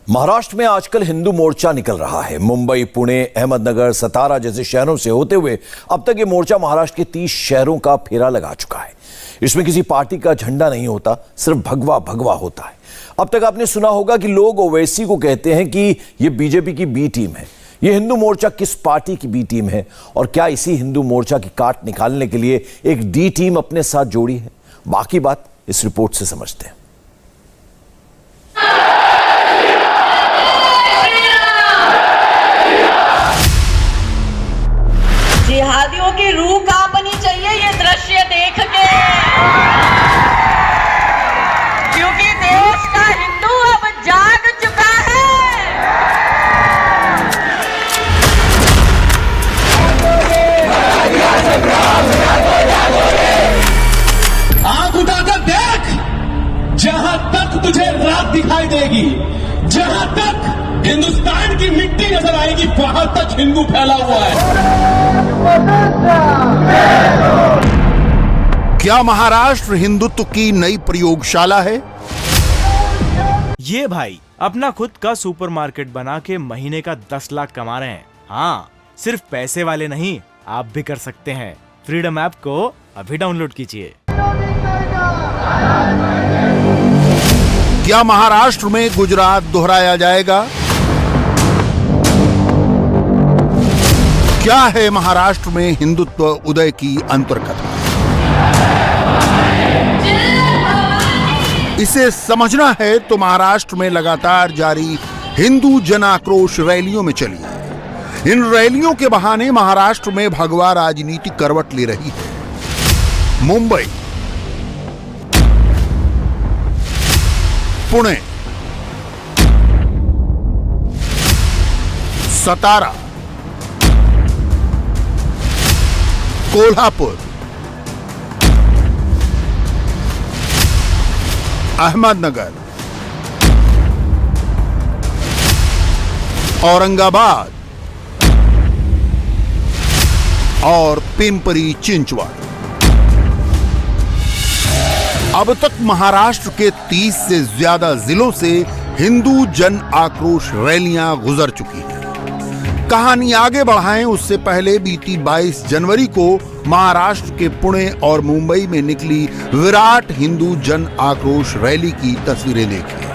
महाराष्ट्र में आजकल हिंदू मोर्चा निकल रहा है। मुंबई, पुणे, अहमदनगर, सतारा जैसे शहरों से होते हुए अब तक ये मोर्चा महाराष्ट्र के 30 शहरों का फेरा लगा चुका है। इसमें किसी पार्टी का झंडा नहीं होता, सिर्फ भगवा भगवा होता है। अब तक आपने सुना होगा कि लोग ओवैसी को कहते हैं कि ये बीजेपी की बी टीम है। ये हिंदू मोर्चा किस पार्टी की बी टीम है और क्या इसी हिंदू मोर्चा की काट निकालने के लिए एक डी टीम अपने साथ जोड़ी है? बाकी बात इस रिपोर्ट से समझते हैं। जिहादियों की रूह कांपनी चाहिए ये दृश्य देख के, क्योंकि देश का हिंदू अब जाग चुका है। आंख उठाकर देख, जहां तक तुझे रात दिखाई देगी, जहां तक हिंदुस्तान की मिट्टी नजर आएगी, वहां तक हिंदू फैला हुआ है। क्या महाराष्ट्र हिंदुत्व की नई प्रयोगशाला है? ये भाई अपना खुद का सुपरमार्केट बना के महीने का 10 लाख कमा रहे हैं। हाँ, सिर्फ पैसे वाले नहीं, आप भी कर सकते हैं। फ्रीडम ऐप को अभी डाउनलोड कीजिए। क्या महाराष्ट्र में गुजरात दोहराया जाएगा? क्या है महाराष्ट्र में हिंदुत्व उदय की अंतर्कथा? इसे समझना है तो महाराष्ट्र में लगातार जारी हिंदू जन आक्रोश रैलियों में चलिए। इन रैलियों के बहाने महाराष्ट्र में भगवा राजनीति करवट ले रही है। मुंबई, पुणे, सतारा, कोल्हापुर, अहमदनगर, औरंगाबाद और पिंपरी चिंचवड। अब तक महाराष्ट्र के 30 से ज्यादा जिलों से हिंदू जन आक्रोश रैलियां गुजर चुकी हैं। कहानी आगे बढ़ाएं उससे पहले बीती 22 जनवरी को महाराष्ट्र के पुणे और मुंबई में निकली विराट हिंदू जन आक्रोश रैली की तस्वीरें देखिए।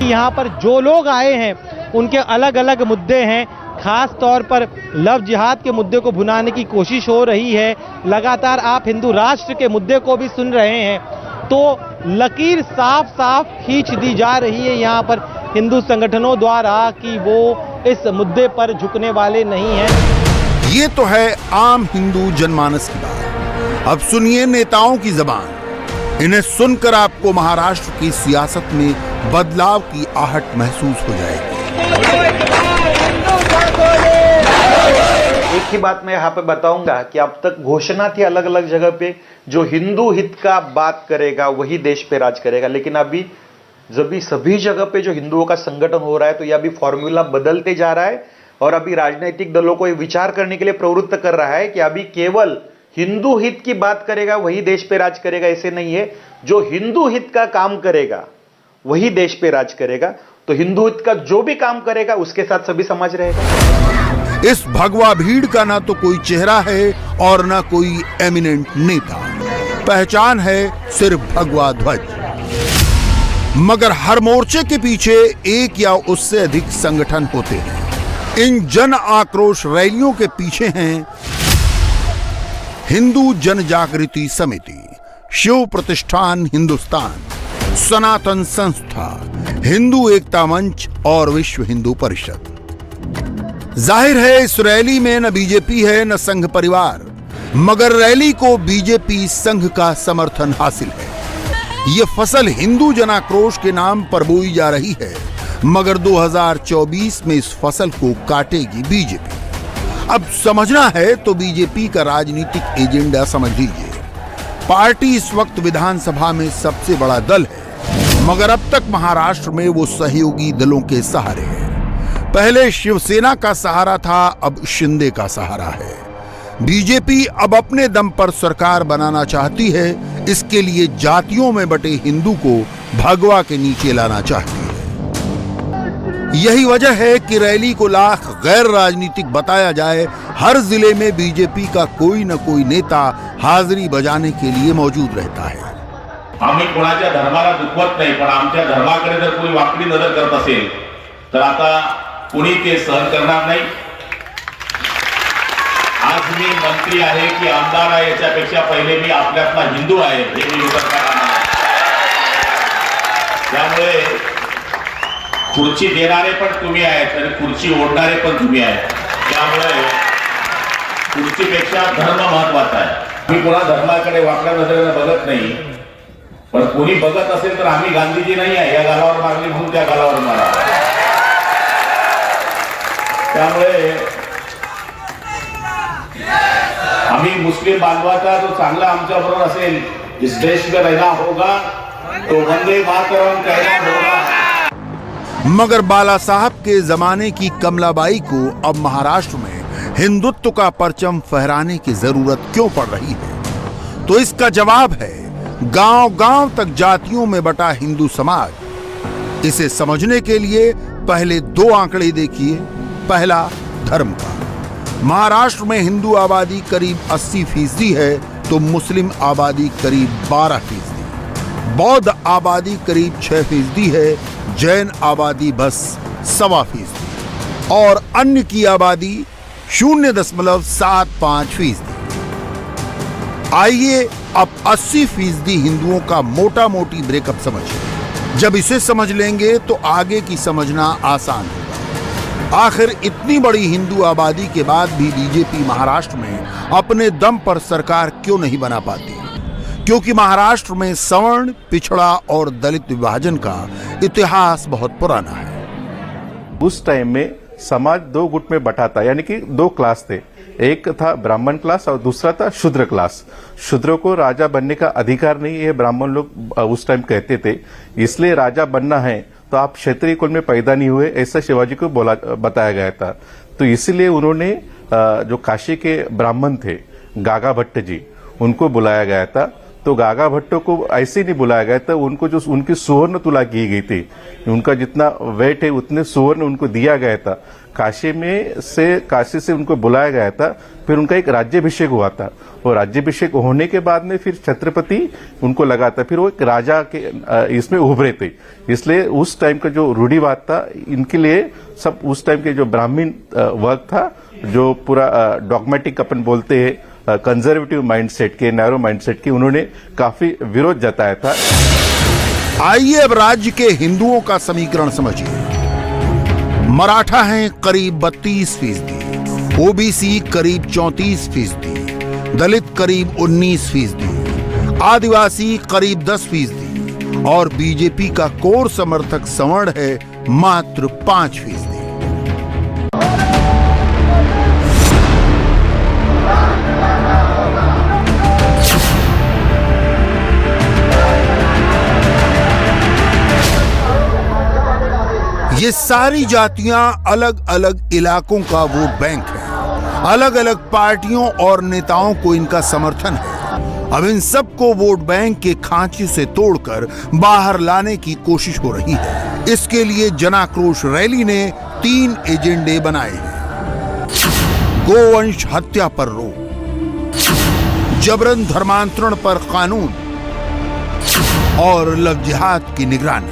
यहाँ पर जो लोग आए हैं उनके अलग अलग मुद्दे हैं। खास तौर पर लव जिहाद के मुद्दे को भुनाने की कोशिश हो रही है। लगातार आप हिंदू राष्ट्र के मुद्दे को भी सुन रहे हैं, तो लकीर साफ साफ खींच दी जा रही है यहाँ पर हिंदू संगठनों द्वारा कि वो इस मुद्दे पर झुकने वाले नहीं हैं। ये तो है आम हिंदू जनमानस की बात। अब सुनिए नेताओं की जबान। इन्हें सुनकर आपको महाराष्ट्र की सियासत में बदलाव की आहट महसूस हो जाएगी। एक ही बात मैं यहाँ पे बताऊंगा कि अब तक घोषणा थी अलग अलग जगह पे, जो हिंदू हित का बात करेगा वही देश पे राज करेगा। लेकिन अभी जब भी सभी जगह पे जो हिंदुओं का संगठन हो रहा है, तो ये अभी फॉर्मूला बदलते जा रहा है और अभी राजनीतिक दलों को ये विचार करने के लिए प्रवृत्त कर रहा है कि अभी केवल हिंदू हित की बात करेगा वही देश पे राज करेगा, ऐसे नहीं है। जो हिंदू हित का काम करेगा वही देश पे राज करेगा। तो हिंदू हित का जो भी काम करेगा उसके साथ सभी समाज रहेगा। इस भगवा भीड़ का ना तो कोई चेहरा है और ना कोई एमिनेंट नेता। पहचान है सिर्फ भगवा ध्वज। मगर हर मोर्चे के पीछे एक या उससे अधिक संगठन होते हैं। इन जन आक्रोश रैलियों के पीछे हैं हिंदू जन जागृति समिति, शिव प्रतिष्ठान हिंदुस्तान, सनातन संस्था, हिंदू एकता मंच और विश्व हिंदू परिषद। जाहिर है इस रैली में न बीजेपी है न संघ परिवार, मगर रैली को बीजेपी संघ का समर्थन हासिल है। ये फसल हिंदू जनाक्रोश के नाम पर बोई जा रही है, मगर 2024 में इस फसल को काटेगी बीजेपी। अब समझना है तो बीजेपी का राजनीतिक एजेंडा समझ लीजिए। पार्टी इस वक्त विधानसभा में सबसे बड़ा दल है, मगर अब तक महाराष्ट्र में वो सहयोगी दलों के सहारे है। पहले शिवसेना का सहारा था, अब शिंदे का सहारा है। बीजेपी अब अपने दम पर सरकार बनाना चाहती है, इसके लिए जातियों में बटे हिंदू को भगवा के नीचे लाना चाहती है। यही वजह है कि रैली को लाख गैर राजनीतिक बताया जाए, हर जिले में बीजेपी का कोई न कोई नेता हाजिरी बजाने के लिए मौजूद रहता है। आम्ही कोणाच्या धर्माला दुखवत नाही, पण आमच्या धर्माकडे जर कोणी वाकडी नजर करत असेल तर आता कोणी ते सहन करणार नाही। आज मी मंत्री आहे की आमदार आहे याच्यापेक्षा पहिले मी आपल्यातला हिंदू आहे हे मी विचार करणार आहे। त्यामुळे खुर्ची देणारे पण तुम्ही आहेत आणि खुर्ची ओढणारे पण तुम्ही आहेत, त्यामुळे खुर्चीपेक्षा धर्म महत्वाचा आहे। मी कोणा धर्माकडे वाकड्या नजरेने बघत नाही, पण कोणी बघत असेल तर आम्ही गांधीजी नाही आहे, या गालावर मारली म्हणून त्या गालावर मारा। त्यामुळे आम्ही मुस्लिम बांधवाचा जो चांगला आमच्या बरोबर असेल, इस देश में रहना होगा तो वंदे मातरम कहना होगा। मगर बाला साहब के जमाने की कमलाबाई को अब महाराष्ट्र में हिंदुत्व का परचम फहराने की जरूरत क्यों पड़ रही है? तो इसका जवाब है गांव-गांव तक जातियों में बटा हिंदू समाज। इसे समझने के लिए पहले दो आंकड़े देखिए। पहला, धर्म का। महाराष्ट्र में हिंदू आबादी करीब 80% है तो मुस्लिम आबादी करीब 12%। बौद्ध आबादी करीब 6% है, जैन आबादी बस 1.25% और अन्य की आबादी 0.75%। आइए अब 80% हिंदुओं का मोटा मोटी ब्रेकअप समझिए। जब इसे समझ लेंगे तो आगे की समझना आसान होगा। आखिर इतनी बड़ी हिंदू आबादी के बाद भी बीजेपी महाराष्ट्र में अपने दम पर सरकार क्यों नहीं बना पाती? क्योंकि महाराष्ट्र में सवर्ण, पिछड़ा और दलित विभाजन का इतिहास बहुत पुराना है। उस टाइम में समाज दो गुट में बटा था, यानी कि दो क्लास थे। एक था ब्राह्मण क्लास और दूसरा था शूद्र क्लास। शूद्रों को राजा बनने का अधिकार नहीं है, ब्राह्मण लोग उस टाइम कहते थे। इसलिए राजा बनना है तो आप क्षत्रिय कुल में पैदा नहीं हुए, ऐसा शिवाजी को बताया गया था। तो इसलिए उन्होंने जो काशी के ब्राह्मण थे गागा भट्ट जी, उनको बुलाया गया था। तो गागा भट्टों को ऐसे नहीं बुलाया गया था, उनको जो उनकी सुवर्ण तुला की गई थी, उनका जितना वेट है उतने सुवर्ण उनको दिया गया था। काशी से उनको बुलाया गया था। फिर उनका एक राज्याभिषेक हुआ था और राज्याभिषेक होने के बाद में फिर छत्रपति उनको लगा था, फिर वो एक राजा के इसमें उभरे थे। इसलिए उस टाइम का जो रूढ़िवाद था इनके लिए, सब उस टाइम के जो ब्राह्मण वर्ग था, जो पूरा डॉगमेटिक अपन बोलते हैं, कंजर्वेटिव माइंडसेट के, नैरो माइंडसेट के, उन्होंने काफी विरोध जताया था। आइए अब राज्य के हिंदुओं का समीकरण समझिए। मराठा हैं करीब 32%, ओबीसी करीब 34%, दलित करीब 19%, आदिवासी करीब 10% और बीजेपी का कोर समर्थक सवर्ण है मात्र 5%। ये सारी जातियां अलग अलग इलाकों का वोट बैंक है। अलग अलग पार्टियों और नेताओं को इनका समर्थन है। अब इन सबको वोट बैंक के खांचे से तोड़कर बाहर लाने की कोशिश हो रही है। इसके लिए जनाक्रोश रैली ने 3 एजेंडे बनाए हैं। गोवंश हत्या पर रोक, जबरन धर्मांतरण पर कानून और लव जिहाद की निगरानी।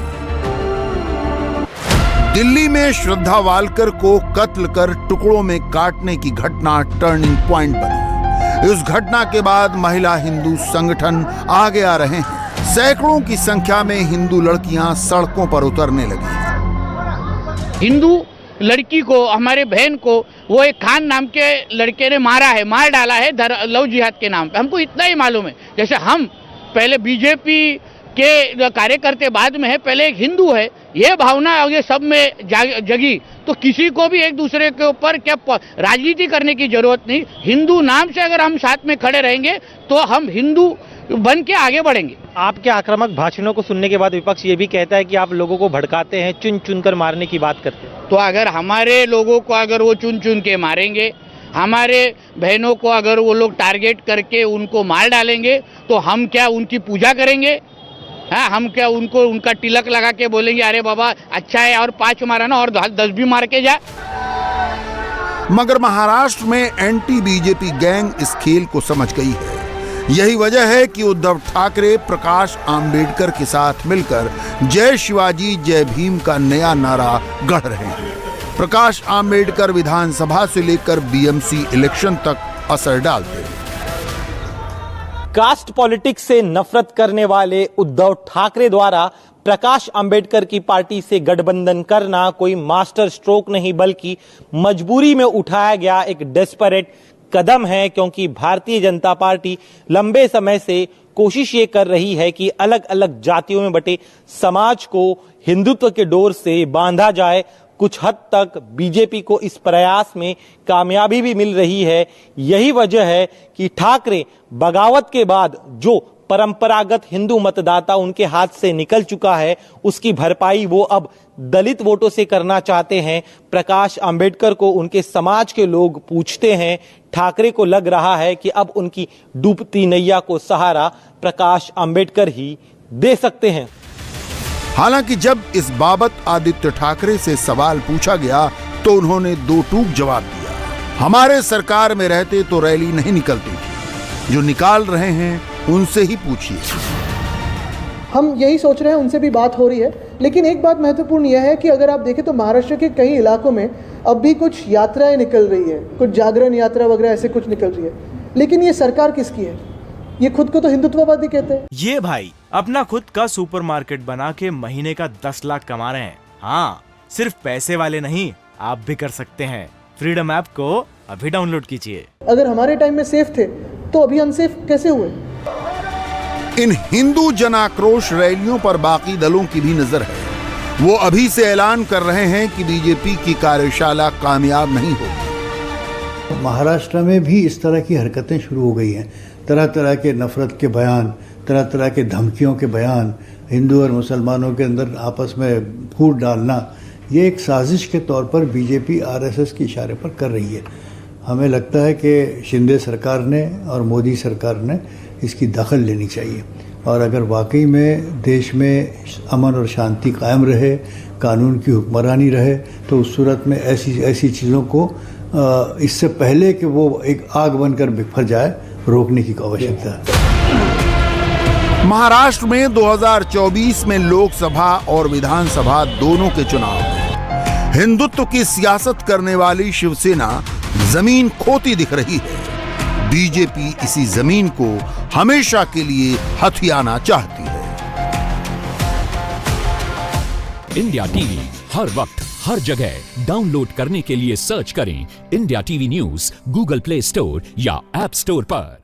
दिल्ली में श्रद्धा वालकर को कत्ल कर टुकड़ों में काटने की घटना टर्निंग पॉइंट बनी। इस घटना के बाद महिला हिंदू संगठन आगे आ रहे हैं। सैकड़ों की संख्या में हिंदू लड़कियां सड़कों पर उतरने लगी। हिंदू लड़की को, हमारे बहन को, वो एक खान नाम के लड़के ने मारा है, मार डाला है लव जिहाद के नाम पे। हमको इतना ही मालूम है, जैसे हम पहले बीजेपी के कार्यकर्ते बाद में है, पहले एक हिंदू है, ये भावना ये सब में जगी तो किसी को भी एक दूसरे के ऊपर क्या राजनीति करने की जरूरत नहीं। हिंदू नाम से अगर हम साथ में खड़े रहेंगे तो हम हिंदू बन के आगे बढ़ेंगे। आपके आक्रामक भाषणों को सुनने के बाद विपक्ष ये भी कहता है कि आप लोगों को भड़काते हैं, चुन चुन कर मारने की बात करते हैं। तो अगर हमारे लोगों को अगर वो चुन चुन के मारेंगे, हमारे बहनों को अगर वो लोग टारगेट करके उनको मार डालेंगे तो हम क्या उनकी पूजा करेंगे? हाँ, हम क्या उनको उनका तिलक लगा के बोलेंगे अरे बाबा अच्छा है और 5 मारा ना और 10 भी मार के जा? मगर महाराष्ट्र में एंटी बीजेपी गैंग इस खेल को समझ गई है। यही वजह है कि उद्धव ठाकरे प्रकाश आंबेडकर के साथ मिलकर जय शिवाजी जय भीम का नया नारा गढ़ रहे हैं। प्रकाश आंबेडकर विधानसभा से लेकर बीएमसी इलेक्शन तक असर डालते हैं। कास्ट पॉलिटिक्स से नफरत करने वाले उद्धव ठाकरे द्वारा प्रकाश अंबेडकर की पार्टी से गठबंधन करना कोई मास्टर स्ट्रोक नहीं बल्कि मजबूरी में उठाया गया एक डेस्परेट कदम है, क्योंकि भारतीय जनता पार्टी लंबे समय से कोशिश ये कर रही है कि अलग अलग जातियों में बटे समाज को हिंदुत्व के डोर से बांधा जाए। कुछ हद तक बीजेपी को इस प्रयास में कामयाबी भी मिल रही है। यही वजह है कि ठाकरे बगावत के बाद जो परंपरागत हिंदू मतदाता उनके हाथ से निकल चुका है उसकी भरपाई वो अब दलित वोटों से करना चाहते हैं। प्रकाश अंबेडकर को उनके समाज के लोग पूछते हैं। ठाकरे को लग रहा है कि अब उनकी डूबती नैया को सहारा प्रकाश अंबेडकर ही दे सकते हैं। हालांकि जब इस बाबत आदित्य ठाकरे से सवाल पूछा गया तो उन्होंने दो टूक जवाब दिया। हमारे सरकार में रहते तो रैली नहीं निकलती थी, जो निकाल रहे हैं उनसे ही पूछिए। हम यही सोच रहे हैं, उनसे भी बात हो रही है। लेकिन एक बात महत्वपूर्ण यह है कि अगर आप देखें तो महाराष्ट्र के कई इलाकों में अब भी कुछ यात्राएं निकल रही है, कुछ जागरण यात्रा वगैरह ऐसे कुछ निकल रही है। लेकिन ये सरकार किसकी है? ये खुद को तो हिंदुत्ववादी कहते हैं। ये भाई अपना खुद का सुपरमार्केट बना के महीने का 10 लाख कमा रहे हैं। हाँ, सिर्फ पैसे वाले नहीं, आप भी कर सकते हैं। फ्रीडम ऐप को अभी डाउनलोड कीजिए। अगर हमारे टाइम में सेफ थे तो अभी अनसेफ कैसे हुए? इन हिंदू जनाक्रोश रैलियों पर बाकी दलों की भी नजर है। वो अभी से ऐलान कर रहे हैं कि बीजेपी की कार्यशाला कामयाब नहीं होगी। महाराष्ट्र में भी इस तरह की हरकतें शुरू हो गई हैं। तरह तरह के नफरत के बयान, तरह तरह के धमकियों के बयान, हिंदू और मुसलमानों के अंदर आपस में फूट डालना, ये एक साजिश के तौर पर बीजेपी आरएसएस के इशारे पर कर रही है। हमें लगता है कि शिंदे सरकार ने और मोदी सरकार ने इसकी दखल लेनी चाहिए, और अगर वाकई में देश में अमन और शांति कायम रहे, कानून की हुक्मरानी रहे, तो उस सूरत में ऐसी चीज़ों को इससे पहले कि वो एक आग बनकर बिखर जाए, रोकने की आवश्यकता है। महाराष्ट्र में 2024 में लोकसभा और विधानसभा दोनों के चुनाव हैं। हिंदुत्व की सियासत करने वाली शिवसेना जमीन खोती दिख रही है। बीजेपी इसी जमीन को हमेशा के लिए हथियाना चाहती है। इंडिया टीवी हर वक्त हर जगह डाउनलोड करने के लिए सर्च करें India TV news Google play store या ऐप स्टोर पर।